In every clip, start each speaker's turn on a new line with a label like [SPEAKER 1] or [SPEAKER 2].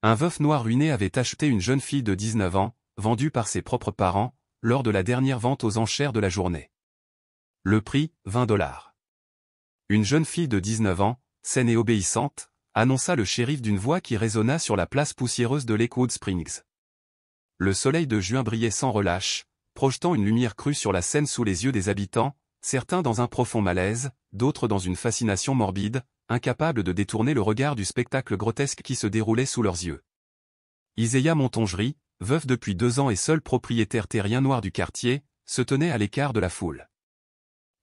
[SPEAKER 1] Un veuf noir ruiné avait acheté une jeune fille de 19 ans, vendue par ses propres parents, lors de la dernière vente aux enchères de la journée. Le prix, 20 $. Une jeune fille de 19 ans, saine et obéissante, annonça le shérif d'une voix qui résonna sur la place poussiéreuse de Lakewood Springs. Le soleil de juin brillait sans relâche, projetant une lumière crue sur la scène sous les yeux des habitants, certains dans un profond malaise, d'autres dans une fascination morbide, incapables de détourner le regard du spectacle grotesque qui se déroulait sous leurs yeux. Isaiah Montongery, veuf depuis 2 ans et seul propriétaire terrien noir du quartier, se tenait à l'écart de la foule.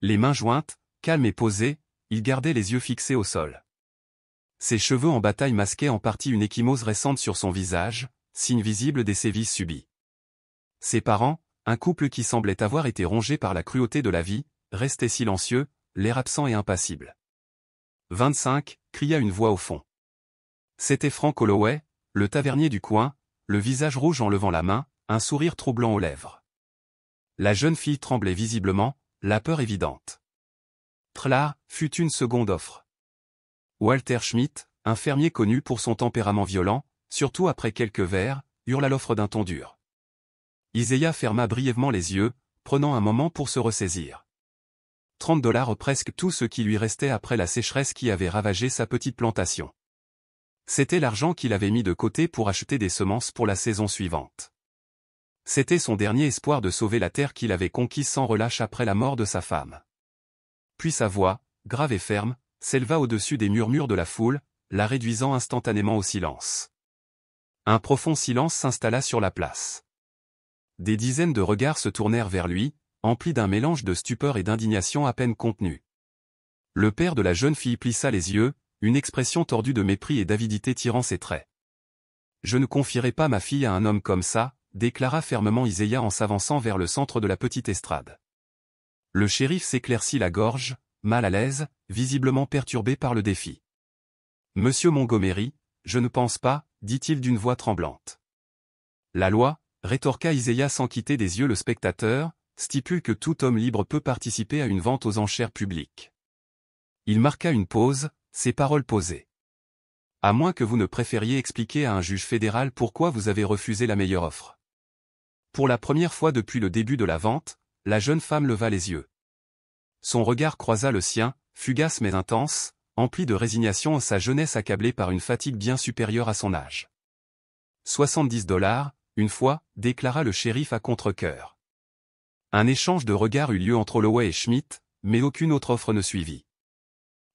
[SPEAKER 1] Les mains jointes, calme et posé, il gardait les yeux fixés au sol. Ses cheveux en bataille masquaient en partie une ecchymose récente sur son visage, signe visible des sévices subis. Ses parents, un couple qui semblait avoir été rongé par la cruauté de la vie, restaient silencieux, l'air absent et impassible. 25, cria une voix au fond. C'était Frank Holloway, le tavernier du coin, le visage rouge en levant la main, un sourire troublant aux lèvres. La jeune fille tremblait visiblement, la peur évidente. Là, fut une seconde offre. Walter Schmidt, un fermier connu pour son tempérament violent, surtout après quelques verres, hurla l'offre d'un ton dur. Isaiah ferma brièvement les yeux, prenant un moment pour se ressaisir. 30 $, presque tout ce qui lui restait après la sécheresse qui avait ravagé sa petite plantation. C'était l'argent qu'il avait mis de côté pour acheter des semences pour la saison suivante. C'était son dernier espoir de sauver la terre qu'il avait conquise sans relâche après la mort de sa femme. Puis sa voix, grave et ferme, s'éleva au-dessus des murmures de la foule, la réduisant instantanément au silence. Un profond silence s'installa sur la place. Des dizaines de regards se tournèrent vers lui, emplis d'un mélange de stupeur et d'indignation à peine contenue. Le père de la jeune fille plissa les yeux, une expression tordue de mépris et d'avidité tirant ses traits. « Je ne confierai pas ma fille à un homme comme ça », déclara fermement Isaiah en s'avançant vers le centre de la petite estrade. Le shérif s'éclaircit la gorge, mal à l'aise, visiblement perturbé par le défi. « Monsieur Montgomery, je ne pense pas, dit-il d'une voix tremblante. La loi, rétorqua Isaiah sans quitter des yeux le spectateur, stipule que tout homme libre peut participer à une vente aux enchères publiques. Il marqua une pause, ses paroles posées. À moins que vous ne préfériez expliquer à un juge fédéral pourquoi vous avez refusé la meilleure offre. Pour la première fois depuis le début de la vente, la jeune femme leva les yeux. Son regard croisa le sien, fugace mais intense, empli de résignation, sa jeunesse accablée par une fatigue bien supérieure à son âge. 70 $, une fois, déclara le shérif à contre-cœur. Un échange de regards eut lieu entre Holloway et Schmidt, mais aucune autre offre ne suivit.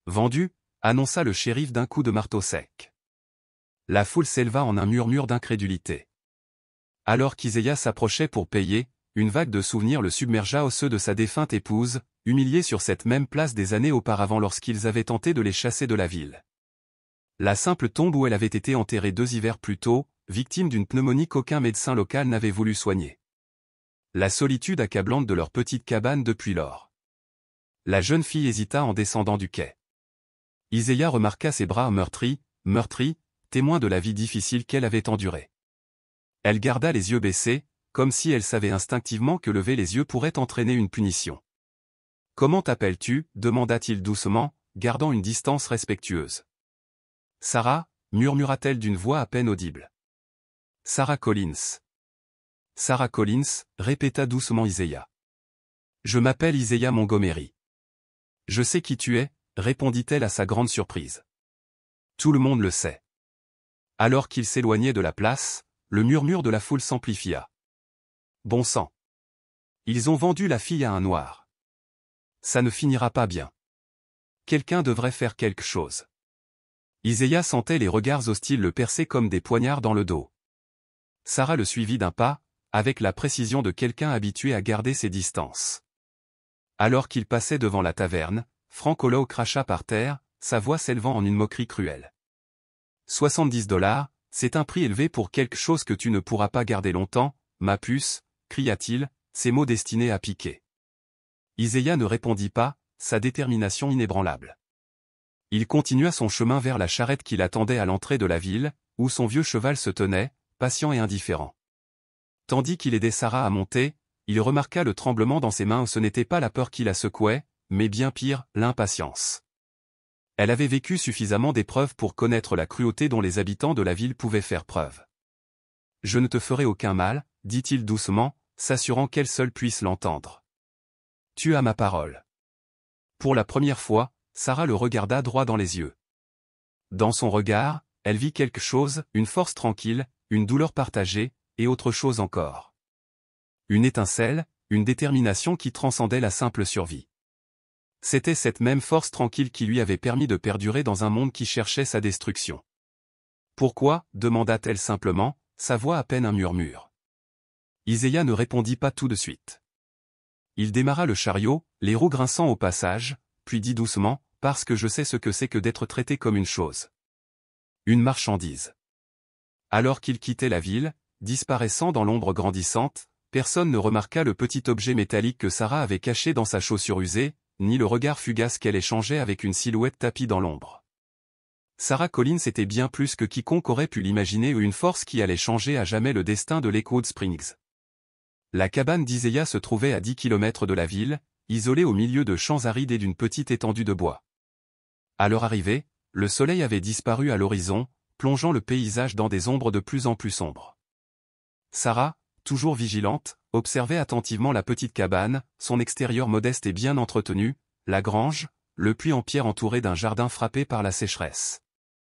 [SPEAKER 1] Vendu, annonça le shérif d'un coup de marteau sec. La foule s'éleva en un murmure d'incrédulité. Alors qu'Isaiah s'approchait pour payer, une vague de souvenirs le submergea aux ceux de sa défunte épouse, humiliée sur cette même place des années auparavant lorsqu'ils avaient tenté de les chasser de la ville. La simple tombe où elle avait été enterrée 2 hivers plus tôt, victime d'une pneumonie qu'aucun médecin local n'avait voulu soigner. La solitude accablante de leur petite cabane depuis lors. La jeune fille hésita en descendant du quai. Isaiah remarqua ses bras meurtris, témoins de la vie difficile qu'elle avait endurée. Elle garda les yeux baissés, comme si elle savait instinctivement que lever les yeux pourrait entraîner une punition. « Comment t'appelles-tu » demanda-t-il doucement, gardant une distance respectueuse. « Sarah » murmura-t-elle d'une voix à peine audible. « Sarah Collins. »« Sarah Collins » répéta doucement Isaiah. « Je m'appelle Isaiah Montgomery. »« Je sais qui tu es » répondit-elle à sa grande surprise. « Tout le monde le sait. » Alors qu'il s'éloignait de la place, le murmure de la foule s'amplifia. « Bon sang. Ils ont vendu la fille à un noir. Ça ne finira pas bien. Quelqu'un devrait faire quelque chose. » Isaiah sentait les regards hostiles le percer comme des poignards dans le dos. Sarah le suivit d'un pas, avec la précision de quelqu'un habitué à garder ses distances. Alors qu'il passait devant la taverne, Frank Holloway cracha par terre, sa voix s'élevant en une moquerie cruelle. 70 $, c'est un prix élevé pour quelque chose que tu ne pourras pas garder longtemps, ma puce, cria-t-il, ses mots destinés à piquer. Isaiah ne répondit pas, sa détermination inébranlable. Il continua son chemin vers la charrette qui l'attendait à l'entrée de la ville, où son vieux cheval se tenait, patient et indifférent. Tandis qu'il aidait Sarah à monter, il remarqua le tremblement dans ses mains. Ce n'était pas la peur qui la secouait, mais bien pire, l'impatience. Elle avait vécu suffisamment d'épreuves pour connaître la cruauté dont les habitants de la ville pouvaient faire preuve. « Je ne te ferai aucun mal, dit-il doucement, s'assurant qu'elle seule puisse l'entendre. Tu as ma parole. » Pour la première fois, Sarah le regarda droit dans les yeux. Dans son regard, elle vit quelque chose, une force tranquille, une douleur partagée, et autre chose encore. Une étincelle, une détermination qui transcendait la simple survie. C'était cette même force tranquille qui lui avait permis de perdurer dans un monde qui cherchait sa destruction. « Pourquoi » demanda-t-elle simplement, sa voix à peine un murmure. Iséia ne répondit pas tout de suite. Il démarra le chariot, les roues grinçant au passage, puis dit doucement, « Parce que je sais ce que c'est que d'être traité comme une chose. Une marchandise. » Alors qu'il quittait la ville, disparaissant dans l'ombre grandissante, personne ne remarqua le petit objet métallique que Sarah avait caché dans sa chaussure usée, ni le regard fugace qu'elle échangeait avec une silhouette tapie dans l'ombre. Sarah Collins était bien plus que quiconque aurait pu l'imaginer une force qui allait changer à jamais le destin de Lakewood Springs. La cabane d'Iséia se trouvait à 10 kilomètres de la ville, isolée au milieu de champs arides et d'une petite étendue de bois. À leur arrivée, le soleil avait disparu à l'horizon, plongeant le paysage dans des ombres de plus en plus sombres. Sarah, toujours vigilante, observait attentivement la petite cabane, son extérieur modeste et bien entretenu, la grange, le puits en pierre entouré d'un jardin frappé par la sécheresse.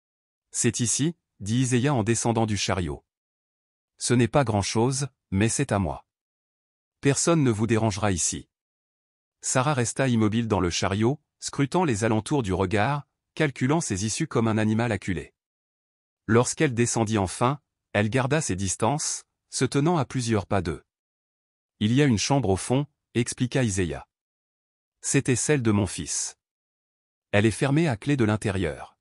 [SPEAKER 1] « C'est ici, » dit Iséia en descendant du chariot. « Ce n'est pas grand-chose, mais c'est à moi. Personne ne vous dérangera ici. » Sarah resta immobile dans le chariot, scrutant les alentours du regard, calculant ses issues comme un animal acculé. Lorsqu'elle descendit enfin, elle garda ses distances, se tenant à plusieurs pas d'eux. « Il y a une chambre au fond, » expliqua Iséia. « C'était celle de mon fils. Elle est fermée à clé de l'intérieur. »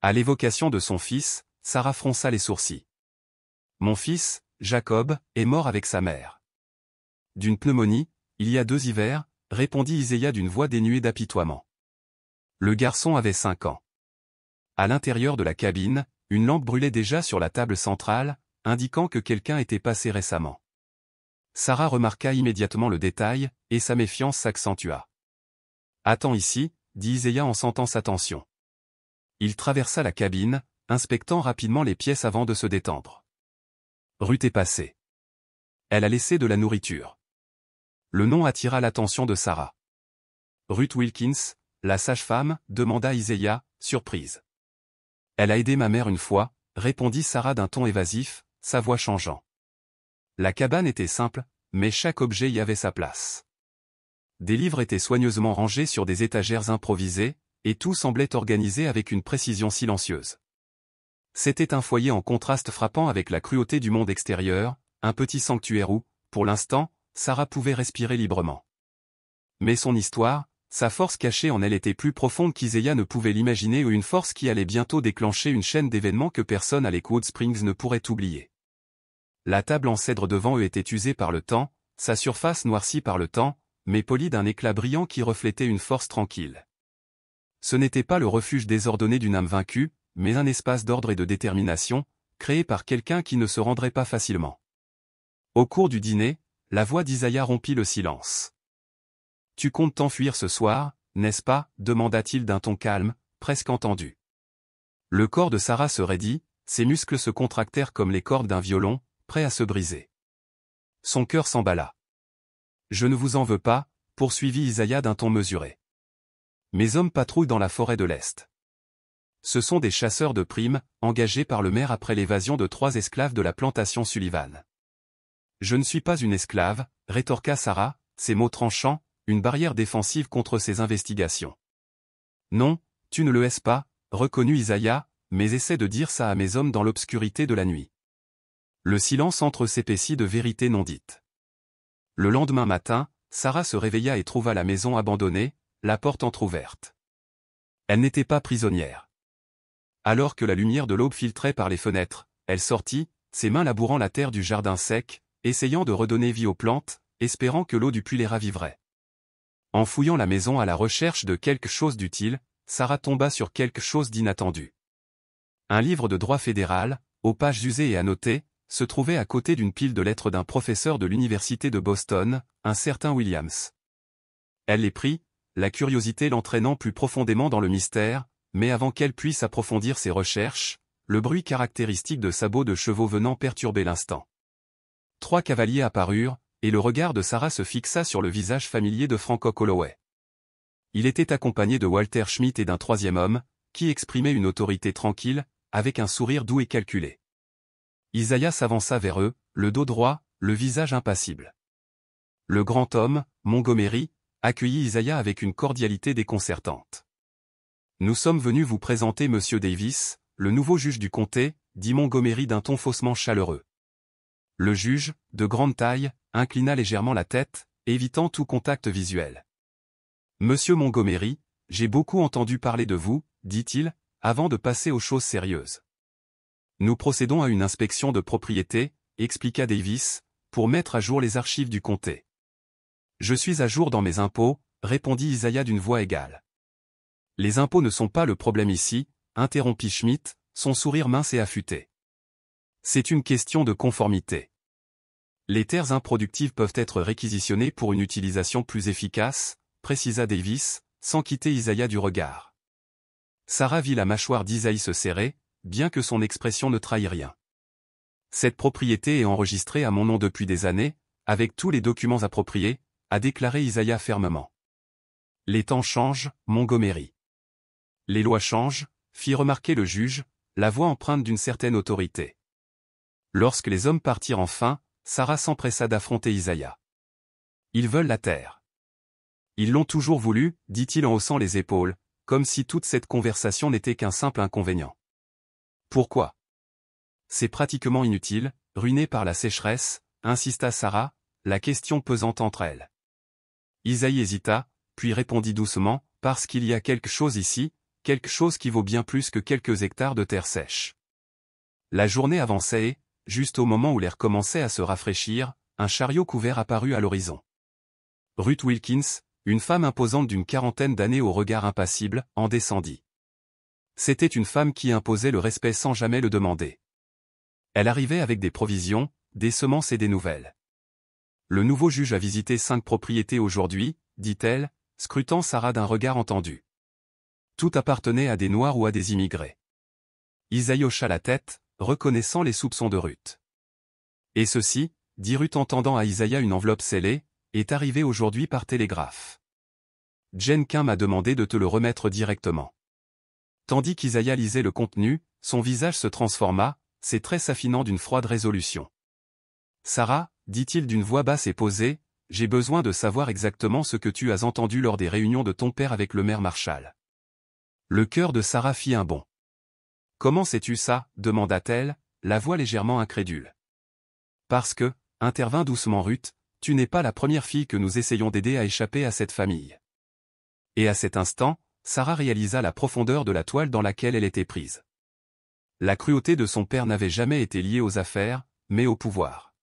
[SPEAKER 1] À l'évocation de son fils, Sarah fronça les sourcils. « Mon fils, Jacob, est mort avec sa mère. D'une pneumonie, il y a 2 hivers, » répondit Iséia d'une voix dénuée d'apitoiement. Le garçon avait 5 ans. À l'intérieur de la cabine, une lampe brûlait déjà sur la table centrale, indiquant que quelqu'un était passé récemment. Sarah remarqua immédiatement le détail, et sa méfiance s'accentua. « Attends ici » dit Iséia en sentant sa tension. Il traversa la cabine, inspectant rapidement les pièces avant de se détendre. Ruth est passée. Elle a laissé de la nourriture. Le nom attira l'attention de Sarah. « Ruth Wilkins, la sage-femme » demanda Iséia, surprise. « Elle a aidé ma mère une fois » répondit Sarah d'un ton évasif, sa voix changeant. La cabane était simple, mais chaque objet y avait sa place. Des livres étaient soigneusement rangés sur des étagères improvisées, et tout semblait organisé avec une précision silencieuse. C'était un foyer en contraste frappant avec la cruauté du monde extérieur, un petit sanctuaire où, pour l'instant, Sarah pouvait respirer librement. Mais son histoire, sa force cachée en elle était plus profonde qu'Iséia ne pouvait l'imaginer ou une force qui allait bientôt déclencher une chaîne d'événements que personne à Lakewood Springs ne pourrait oublier. La table en cèdre devant eux était usée par le temps, sa surface noircie par le temps, mais polie d'un éclat brillant qui reflétait une force tranquille. Ce n'était pas le refuge désordonné d'une âme vaincue, mais un espace d'ordre et de détermination, créé par quelqu'un qui ne se rendrait pas facilement. Au cours du dîner, la voix d'Iséia rompit le silence. « Tu comptes t'enfuir ce soir, n'est-ce pas » demanda-t-il d'un ton calme, presque entendu. Le corps de Sarah se raidit, ses muscles se contractèrent comme les cordes d'un violon, prêts à se briser. Son cœur s'emballa. « Je ne vous en veux pas » poursuivit Iséia d'un ton mesuré. « Mes hommes patrouillent dans la forêt de l'Est. Ce sont des chasseurs de primes, engagés par le maire après l'évasion de 3 esclaves de la plantation Sullivan. »« Je ne suis pas une esclave » rétorqua Sarah, ses mots tranchants, une barrière défensive contre ces investigations. « Non, tu ne le es pas » reconnut Iséia, mais essaie de dire ça à mes hommes dans l'obscurité de la nuit. Le silence entre s'épaissit de vérités non dites. Le lendemain matin, Sarah se réveilla et trouva la maison abandonnée, la porte entr'ouverte. Elle n'était pas prisonnière. Alors que la lumière de l'aube filtrait par les fenêtres, elle sortit, ses mains labourant la terre du jardin sec, essayant de redonner vie aux plantes, espérant que l'eau du puits les raviverait. En fouillant la maison à la recherche de quelque chose d'utile, Sarah tomba sur quelque chose d'inattendu. Un livre de droit fédéral, aux pages usées et annotées, se trouvait à côté d'une pile de lettres d'un professeur de l'université de Boston, un certain Williams. Elle les prit, la curiosité l'entraînant plus profondément dans le mystère, mais avant qu'elle puisse approfondir ses recherches, le bruit caractéristique de sabots de chevaux venant perturber l'instant. 3 cavaliers apparurent, et le regard de Sarah se fixa sur le visage familier de Frank Holloway. Il était accompagné de Walter Schmidt et d'un troisième homme, qui exprimait une autorité tranquille, avec un sourire doux et calculé. Isaiah s'avança vers eux, le dos droit, le visage impassible. Le grand homme, Montgomery, accueillit Isaiah avec une cordialité déconcertante. « Nous sommes venus vous présenter Monsieur Davis, le nouveau juge du comté, » dit Montgomery d'un ton faussement chaleureux. Le juge, de grande taille, inclina légèrement la tête, évitant tout contact visuel. « Monsieur Montgomery, j'ai beaucoup entendu parler de vous, » dit-il, avant de passer aux choses sérieuses. « Nous procédons à une inspection de propriété, » expliqua Davis, pour mettre à jour les archives du comté. « Je suis à jour dans mes impôts, » répondit Isaiah d'une voix égale. « Les impôts ne sont pas le problème ici, » interrompit Schmidt, son sourire mince et affûté. « C'est une question de conformité. Les terres improductives peuvent être réquisitionnées pour une utilisation plus efficace, » précisa Davis, sans quitter Isaiah du regard. Sarah vit la mâchoire d'Isaiah se serrer, bien que son expression ne trahît rien. « Cette propriété est enregistrée à mon nom depuis des années, avec tous les documents appropriés, » a déclaré Isaiah fermement. « Les temps changent, Montgomery. Les lois changent, » fit remarquer le juge, la voix empreinte d'une certaine autorité. Lorsque les hommes partirent enfin, Sarah s'empressa d'affronter Isaiah. « Ils veulent la terre. Ils l'ont toujours voulu, » dit-il en haussant les épaules, comme si toute cette conversation n'était qu'un simple inconvénient. « Pourquoi ? C'est pratiquement inutile, ruiné par la sécheresse, » insista Sarah, la question pesant entre elles. Isaiah hésita, puis répondit doucement, « Parce qu'il y a quelque chose ici, quelque chose qui vaut bien plus que quelques hectares de terre sèche. » La journée avançait et, juste au moment où l'air commençait à se rafraîchir, un chariot couvert apparut à l'horizon. Ruth Wilkins, une femme imposante d'une quarantaine d'années au regard impassible, en descendit. C'était une femme qui imposait le respect sans jamais le demander. Elle arrivait avec des provisions, des semences et des nouvelles. « Le nouveau juge a visité 5 propriétés aujourd'hui, » dit-elle, scrutant Sarah d'un regard entendu. Tout appartenait à des Noirs ou à des immigrés. Isaiah hocha la tête, reconnaissant les soupçons de Ruth. « Et ceci, » dit Ruth en tendant à Isaiah une enveloppe scellée, « est arrivé aujourd'hui par télégraphe. Jenkins m'a demandé de te le remettre directement. » Tandis qu'Isaiah lisait le contenu, son visage se transforma, ses traits s'affinant d'une froide résolution. « Sarah, » dit-il d'une voix basse et posée, « j'ai besoin de savoir exactement ce que tu as entendu lors des réunions de ton père avec le maire Marshall. » Le cœur de Sarah fit un bond. « Comment sais-tu ça ?» demanda-t-elle, la voix légèrement incrédule. « Parce que, » intervint doucement Ruth, « tu n'es pas la première fille que nous essayons d'aider à échapper à cette famille. » Et à cet instant, Sarah réalisa la profondeur de la toile dans laquelle elle était prise. La cruauté de son père n'avait jamais été liée aux affaires, mais au pouvoir.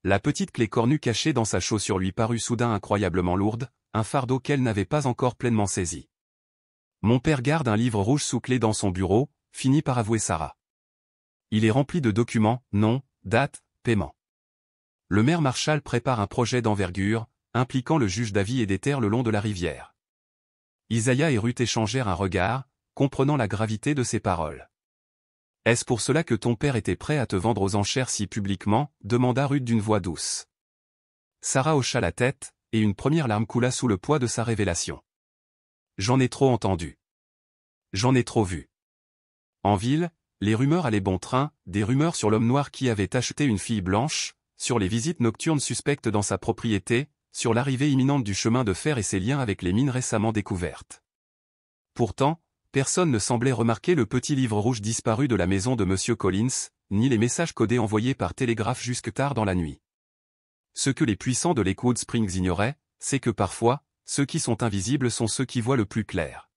[SPEAKER 1] La petite clé cornue cachée dans sa chaussure lui parut soudain incroyablement lourde, un fardeau qu'elle n'avait pas encore pleinement saisi. « Mon père garde un livre rouge sous clé dans son bureau », finit par avouer Sarah. « Il est rempli de documents, noms, dates, paiements. Le maire Marshall prépare un projet d'envergure, impliquant le juge d'avis et des terres le long de la rivière. » Isaiah et Ruth échangèrent un regard, comprenant la gravité de ses paroles. « Est-ce pour cela que ton père était prêt à te vendre aux enchères si publiquement ?» demanda Ruth d'une voix douce. Sarah hocha la tête, et une première larme coula sous le poids de sa révélation. « J'en ai trop entendu. J'en ai trop vu. En ville, les rumeurs allaient bon train, des rumeurs sur l'homme noir qui avait acheté une fille blanche, sur les visites nocturnes suspectes dans sa propriété, sur l'arrivée imminente du chemin de fer et ses liens avec les mines récemment découvertes. Pourtant, personne ne semblait remarquer le petit livre rouge disparu de la maison de M. Collins, ni les messages codés envoyés par télégraphe jusque tard dans la nuit. Ce que les puissants de Lakewood Springs ignoraient, c'est que parfois, ceux qui sont invisibles sont ceux qui voient le plus clair.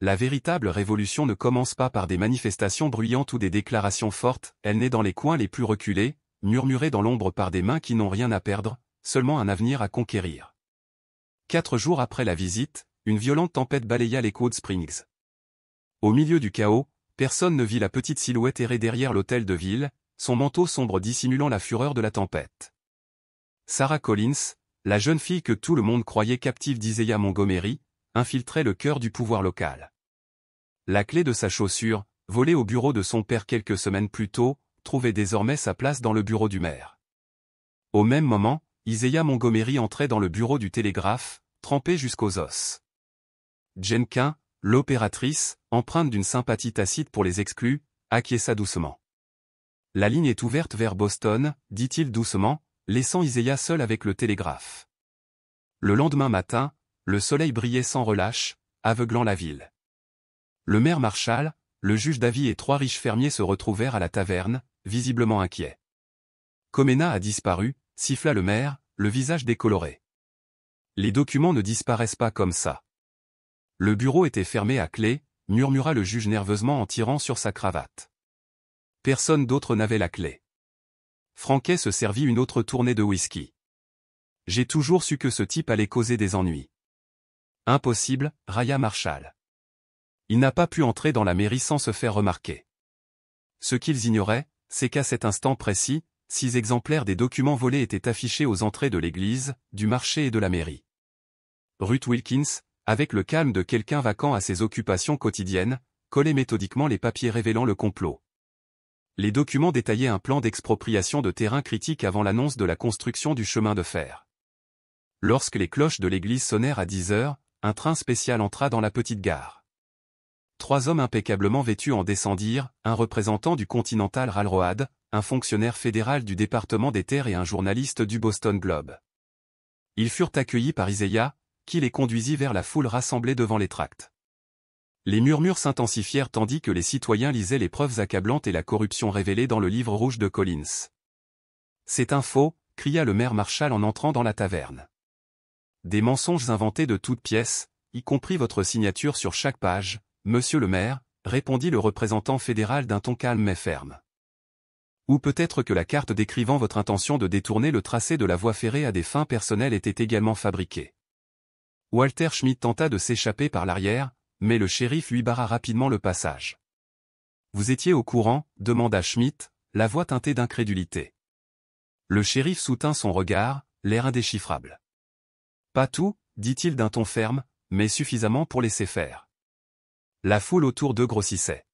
[SPEAKER 1] La véritable révolution ne commence pas par des manifestations bruyantes ou des déclarations fortes, elle naît dans les coins les plus reculés, murmurée dans l'ombre par des mains qui n'ont rien à perdre, seulement un avenir à conquérir. 4 jours après la visite, une violente tempête balaya Lakewood Springs. Au milieu du chaos, personne ne vit la petite silhouette errer derrière l'hôtel de ville, son manteau sombre dissimulant la fureur de la tempête. Sarah Collins, la jeune fille que tout le monde croyait captive d'Isaiah Montgomery, infiltrait le cœur du pouvoir local. La clé de sa chaussure, volée au bureau de son père quelques semaines plus tôt, trouvait désormais sa place dans le bureau du maire. Au même moment, Isaiah Montgomery entrait dans le bureau du télégraphe, trempé jusqu'aux os. Jenkins, l'opératrice, empreinte d'une sympathie tacite pour les exclus, acquiesça doucement. La ligne est ouverte vers Boston, dit-il doucement, laissant Isaiah seul avec le télégraphe. Le lendemain matin, le soleil brillait sans relâche, aveuglant la ville. Le maire Marshall, le juge d'avis et 3 riches fermiers se retrouvèrent à la taverne, visiblement inquiets. Comena a disparu, siffla le maire, le visage décoloré. Les documents ne disparaissent pas comme ça. Le bureau était fermé à clé, murmura le juge nerveusement en tirant sur sa cravate. Personne d'autre n'avait la clé. Franquet se servit une autre tournée de whisky. J'ai toujours su que ce type allait causer des ennuis. Impossible, railla Marshall. Il n'a pas pu entrer dans la mairie sans se faire remarquer. Ce qu'ils ignoraient, c'est qu'à cet instant précis, 6 exemplaires des documents volés étaient affichés aux entrées de l'église, du marché et de la mairie. Ruth Wilkins, avec le calme de quelqu'un vaquant à ses occupations quotidiennes, collait méthodiquement les papiers révélant le complot. Les documents détaillaient un plan d'expropriation de terrain critique avant l'annonce de la construction du chemin de fer. Lorsque les cloches de l'église sonnèrent à 10 heures, un train spécial entra dans la petite gare. 3 hommes impeccablement vêtus en descendirent, un représentant du Continental Railroad, un fonctionnaire fédéral du département des terres et un journaliste du Boston Globe. Ils furent accueillis par Isaiah, qui les conduisit vers la foule rassemblée devant les tracts. Les murmures s'intensifièrent tandis que les citoyens lisaient les preuves accablantes et la corruption révélée dans le livre rouge de Collins. « C'est un faux !» cria le maire Marshall en entrant dans la taverne. « Des mensonges inventés de toutes pièces, y compris votre signature sur chaque page, monsieur le maire, » répondit le représentant fédéral d'un ton calme mais ferme. « Ou peut-être que la carte décrivant votre intention de détourner le tracé de la voie ferrée à des fins personnelles était également fabriquée. » Walter Schmidt tenta de s'échapper par l'arrière, mais le shérif lui barra rapidement le passage. « Vous étiez au courant ?» demanda Schmidt, la voix teintée d'incrédulité. Le shérif soutint son regard, l'air indéchiffrable. « Pas tout, dit-il d'un ton ferme, mais suffisamment pour laisser faire. » La foule autour d'eux grossissait.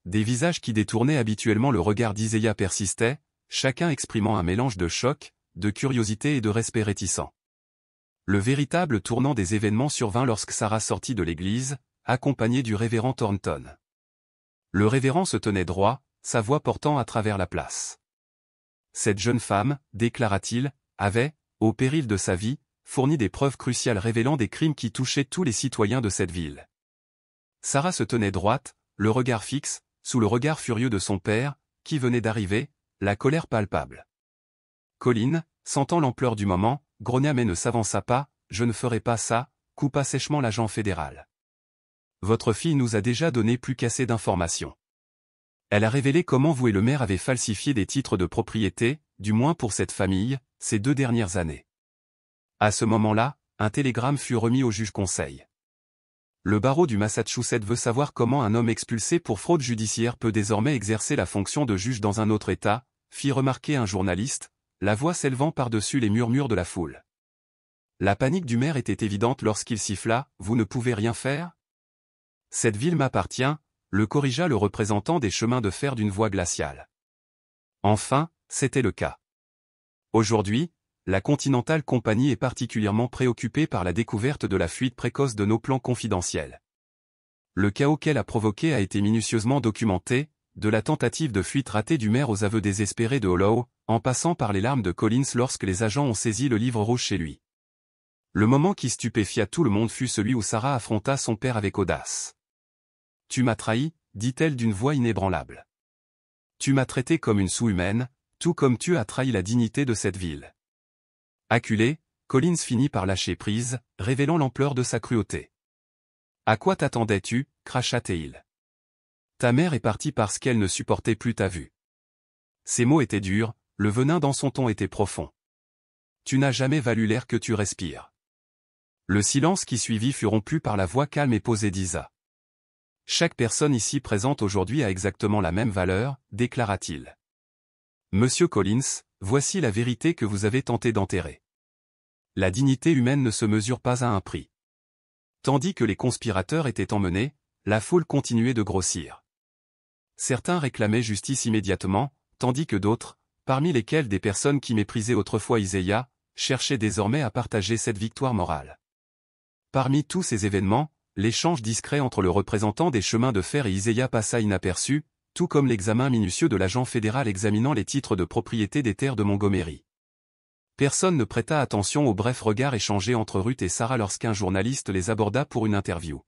[SPEAKER 1] Des visages qui détournaient habituellement le regard d'Isaiah persistaient, chacun exprimant un mélange de choc, de curiosité et de respect réticent. Le véritable tournant des événements survint lorsque Sarah sortit de l'église, accompagnée du révérend Thornton. Le révérend se tenait droit, sa voix portant à travers la place. Cette jeune femme, déclara-t-il, avait, au péril de sa vie, fourni des preuves cruciales révélant des crimes qui touchaient tous les citoyens de cette ville. Sarah se tenait droite, le regard fixe, sous le regard furieux de son père, qui venait d'arriver, la colère palpable. Colin, sentant l'ampleur du moment, grogna mais ne s'avança pas, « Je ne ferai pas ça », coupa sèchement l'agent fédéral. « Votre fille nous a déjà donné plus qu'assez d'informations. Elle a révélé comment vous et le maire avez falsifié des titres de propriété, du moins pour cette famille, ces 2 dernières années. » À ce moment-là, un télégramme fut remis au juge-conseil. Le barreau du Massachusetts veut savoir comment un homme expulsé pour fraude judiciaire peut désormais exercer la fonction de juge dans un autre État, fit remarquer un journaliste, la voix s'élevant par-dessus les murmures de la foule. La panique du maire était évidente lorsqu'il siffla « Vous ne pouvez rien faire ?»« Cette ville m'appartient », le corrigea le représentant des chemins de fer d'une voix glaciale. Enfin, c'était le cas. Aujourd'hui, la Continental Company est particulièrement préoccupée par la découverte de la fuite précoce de nos plans confidentiels. Le chaos qu'elle a provoqué a été minutieusement documenté, de la tentative de fuite ratée du maire aux aveux désespérés de Hollow, en passant par les larmes de Collins lorsque les agents ont saisi le livre rouge chez lui. Le moment qui stupéfia tout le monde fut celui où Sarah affronta son père avec audace. « Tu m'as trahi », dit-elle d'une voix inébranlable. « Tu m'as traité comme une sous-humaine, tout comme tu as trahi la dignité de cette ville. » Acculé, Collins finit par lâcher prise, révélant l'ampleur de sa cruauté. « À quoi t'attendais-tu » cracha-t-il. « Ta mère est partie parce qu'elle ne supportait plus ta vue. » Ses mots étaient durs, le venin dans son ton était profond. « Tu n'as jamais valu l'air que tu respires. » Le silence qui suivit fut rompu par la voix calme et posée d'Isa. « Chaque personne ici présente aujourd'hui a exactement la même valeur, déclara-t-il. Monsieur Collins, voici la vérité que vous avez tenté d'enterrer. La dignité humaine ne se mesure pas à un prix. Tandis que les conspirateurs étaient emmenés, la foule continuait de grossir. Certains réclamaient justice immédiatement, tandis que d'autres, parmi lesquels des personnes qui méprisaient autrefois Isaiah, cherchaient désormais à partager cette victoire morale. Parmi tous ces événements, l'échange discret entre le représentant des chemins de fer et Isaiah passa inaperçu, tout comme l'examen minutieux de l'agent fédéral examinant les titres de propriété des terres de Montgomery. Personne ne prêta attention aux brefs regards échangés entre Ruth et Sarah lorsqu'un journaliste les aborda pour une interview.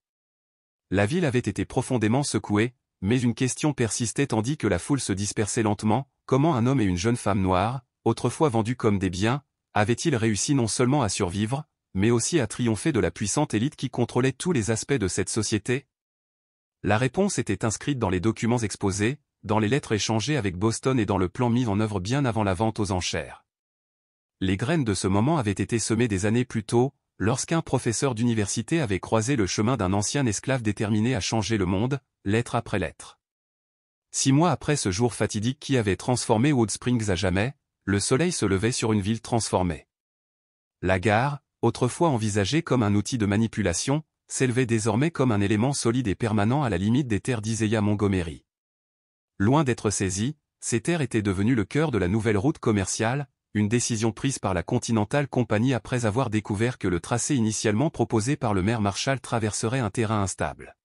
[SPEAKER 1] La ville avait été profondément secouée, mais une question persistait tandis que la foule se dispersait lentement: comment un homme et une jeune femme noire, autrefois vendus comme des biens, avaient-ils réussi non seulement à survivre, mais aussi à triompher de la puissante élite qui contrôlait tous les aspects de cette société? La réponse était inscrite dans les documents exposés, dans les lettres échangées avec Boston et dans le plan mis en œuvre bien avant la vente aux enchères. Les graines de ce moment avaient été semées des années plus tôt, lorsqu'un professeur d'université avait croisé le chemin d'un ancien esclave déterminé à changer le monde, lettre après lettre. 6 mois après ce jour fatidique qui avait transformé Wood Springs à jamais, le soleil se levait sur une ville transformée. La gare, autrefois envisagée comme un outil de manipulation, s'élevait désormais comme un élément solide et permanent à la limite des terres d'Isaiah Montgomery. Loin d'être saisies, ces terres étaient devenues le cœur de la nouvelle route commerciale, une décision prise par la Continental Company après avoir découvert que le tracé initialement proposé par le maire Marshall traverserait un terrain instable.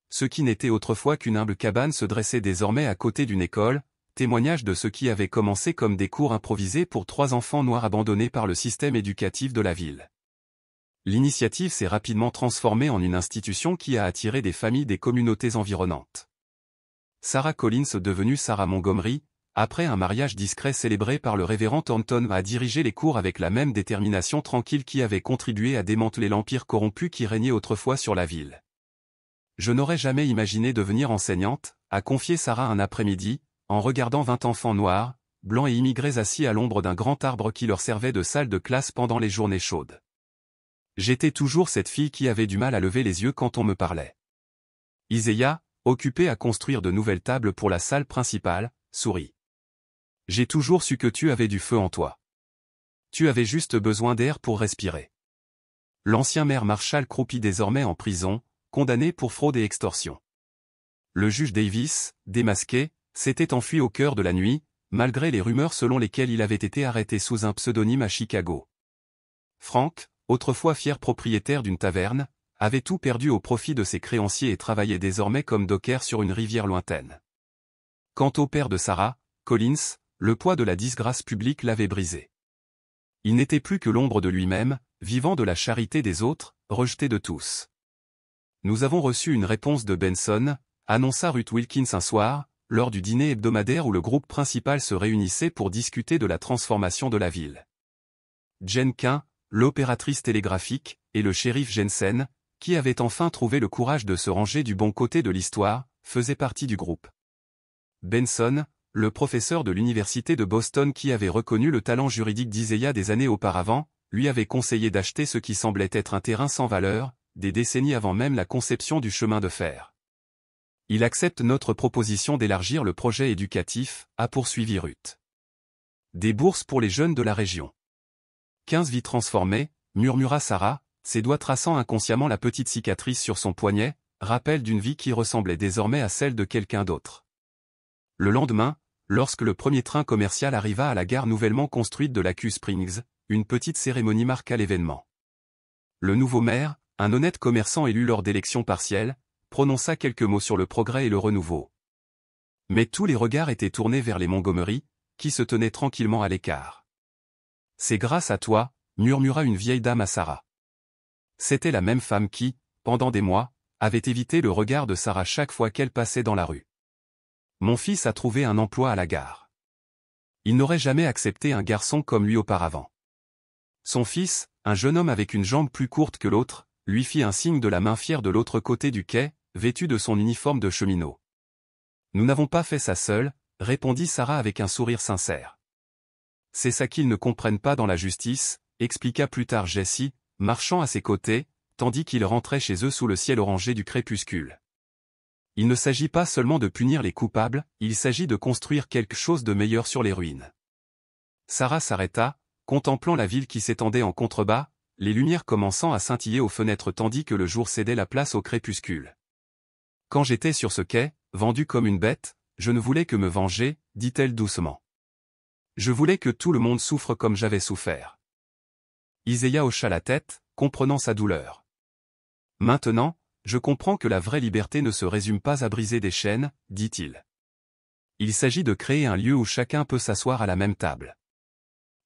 [SPEAKER 1] Ce qui n'était autrefois qu'une humble cabane se dressait désormais à côté d'une école, témoignage de ce qui avait commencé comme des cours improvisés pour 3 enfants noirs abandonnés par le système éducatif de la ville. L'initiative s'est rapidement transformée en une institution qui a attiré des familles des communautés environnantes. Sarah Collins, devenue Sarah Montgomery, après un mariage discret célébré par le révérend Thornton, a dirigé les cours avec la même détermination tranquille qui avait contribué à démanteler l'empire corrompu qui régnait autrefois sur la ville. Je n'aurais jamais imaginé devenir enseignante, a confié Sarah un après-midi, en regardant 20 enfants noirs, blancs et immigrés assis à l'ombre d'un grand arbre qui leur servait de salle de classe pendant les journées chaudes. J'étais toujours cette fille qui avait du mal à lever les yeux quand on me parlait. Isaiah, occupé à construire de nouvelles tables pour la salle principale, sourit. J'ai toujours su que tu avais du feu en toi. Tu avais juste besoin d'air pour respirer. L'ancien maire Marshall croupit désormais en prison, condamné pour fraude et extorsion. Le juge Davis, démasqué, s'était enfui au cœur de la nuit, malgré les rumeurs selon lesquelles il avait été arrêté sous un pseudonyme à Chicago. Frank, autrefois fier propriétaire d'une taverne, avait tout perdu au profit de ses créanciers et travaillait désormais comme docker sur une rivière lointaine. Quant au père de Sarah, Collins, le poids de la disgrâce publique l'avait brisé. Il n'était plus que l'ombre de lui-même, vivant de la charité des autres, rejeté de tous. Nous avons reçu une réponse de Benson, annonça Ruth Wilkins un soir, lors du dîner hebdomadaire où le groupe principal se réunissait pour discuter de la transformation de la ville. Jane Quinn, l'opératrice télégraphique, et le shérif Jensen, qui avait enfin trouvé le courage de se ranger du bon côté de l'histoire, faisaient partie du groupe. Benson, le professeur de l'université de Boston qui avait reconnu le talent juridique d'Isaiah des années auparavant, lui avait conseillé d'acheter ce qui semblait être un terrain sans valeur, des décennies avant même la conception du chemin de fer. Il accepte notre proposition d'élargir le projet éducatif, a poursuivi Ruth. Des bourses pour les jeunes de la région. 15 vies transformées, murmura Sarah, ses doigts traçant inconsciemment la petite cicatrice sur son poignet, rappel d'une vie qui ressemblait désormais à celle de quelqu'un d'autre. Le lendemain, lorsque le premier train commercial arriva à la gare nouvellement construite de Lacus Springs, une petite cérémonie marqua l'événement. Le nouveau maire, un honnête commerçant élu lors d'élections partielles, prononça quelques mots sur le progrès et le renouveau. Mais tous les regards étaient tournés vers les Montgomery, qui se tenaient tranquillement à l'écart. « C'est grâce à toi », murmura une vieille dame à Sarah. C'était la même femme qui, pendant des mois, avait évité le regard de Sarah chaque fois qu'elle passait dans la rue. « Mon fils a trouvé un emploi à la gare. Il n'aurait jamais accepté un garçon comme lui auparavant. » Son fils, un jeune homme avec une jambe plus courte que l'autre, lui fit un signe de la main fière de l'autre côté du quai, vêtu de son uniforme de cheminot. « Nous n'avons pas fait ça seuls, » répondit Sarah avec un sourire sincère. « C'est ça qu'ils ne comprennent pas dans la justice, » expliqua plus tard Jessie, marchant à ses côtés, tandis qu'ils rentraient chez eux sous le ciel orangé du crépuscule. Il ne s'agit pas seulement de punir les coupables, il s'agit de construire quelque chose de meilleur sur les ruines. Sarah s'arrêta, contemplant la ville qui s'étendait en contrebas, les lumières commençant à scintiller aux fenêtres tandis que le jour cédait la place au crépuscule. Quand j'étais sur ce quai, vendue comme une bête, je ne voulais que me venger, dit-elle doucement. Je voulais que tout le monde souffre comme j'avais souffert. Iséia hocha la tête, comprenant sa douleur. Maintenant, je comprends que la vraie liberté ne se résume pas à briser des chaînes, dit-il. Il s'agit de créer un lieu où chacun peut s'asseoir à la même table.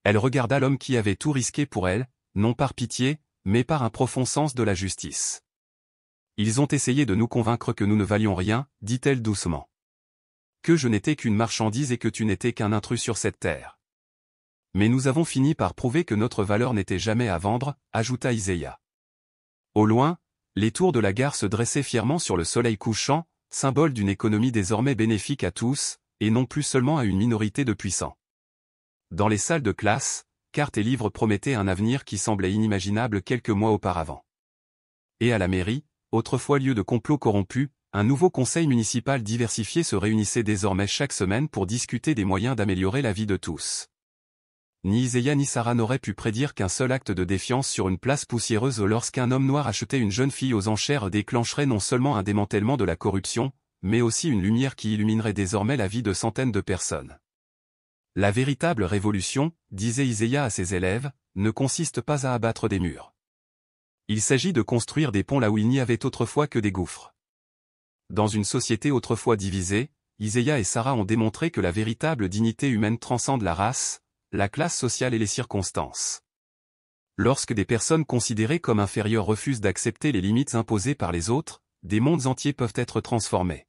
[SPEAKER 1] Elle regarda l'homme qui avait tout risqué pour elle, non par pitié, mais par un profond sens de la justice. Ils ont essayé de nous convaincre que nous ne valions rien, dit-elle doucement. Que je n'étais qu'une marchandise et que tu n'étais qu'un intrus sur cette terre. Mais nous avons fini par prouver que notre valeur n'était jamais à vendre, ajouta Iséia. Au loin, les tours de la gare se dressaient fièrement sur le soleil couchant, symbole d'une économie désormais bénéfique à tous, et non plus seulement à une minorité de puissants. Dans les salles de classe, cartes et livres promettaient un avenir qui semblait inimaginable quelques mois auparavant. Et à la mairie, autrefois lieu de complot corrompu, un nouveau conseil municipal diversifié se réunissait désormais chaque semaine pour discuter des moyens d'améliorer la vie de tous. Ni Iséia ni Sarah n'auraient pu prédire qu'un seul acte de défiance sur une place poussiéreuse lorsqu'un homme noir achetait une jeune fille aux enchères déclencherait non seulement un démantèlement de la corruption, mais aussi une lumière qui illuminerait désormais la vie de centaines de personnes. La véritable révolution, disait Iséia à ses élèves, ne consiste pas à abattre des murs. Il s'agit de construire des ponts là où il n'y avait autrefois que des gouffres. Dans une société autrefois divisée, Iséia et Sarah ont démontré que la véritable dignité humaine transcende la race, la classe sociale et les circonstances. Lorsque des personnes considérées comme inférieures refusent d'accepter les limites imposées par les autres, des mondes entiers peuvent être transformés.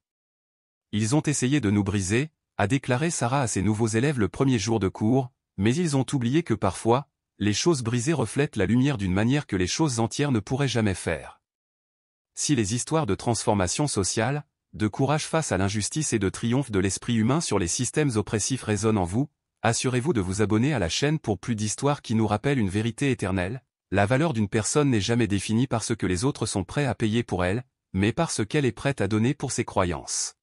[SPEAKER 1] Ils ont essayé de nous briser, a déclaré Sarah à ses nouveaux élèves le premier jour de cours, mais ils ont oublié que parfois, les choses brisées reflètent la lumière d'une manière que les choses entières ne pourraient jamais faire. Si les histoires de transformation sociale, de courage face à l'injustice et de triomphe de l'esprit humain sur les systèmes oppressifs résonnent en vous, assurez-vous de vous abonner à la chaîne pour plus d'histoires qui nous rappellent une vérité éternelle. La valeur d'une personne n'est jamais définie par ce que les autres sont prêts à payer pour elle, mais par ce qu'elle est prête à donner pour ses croyances.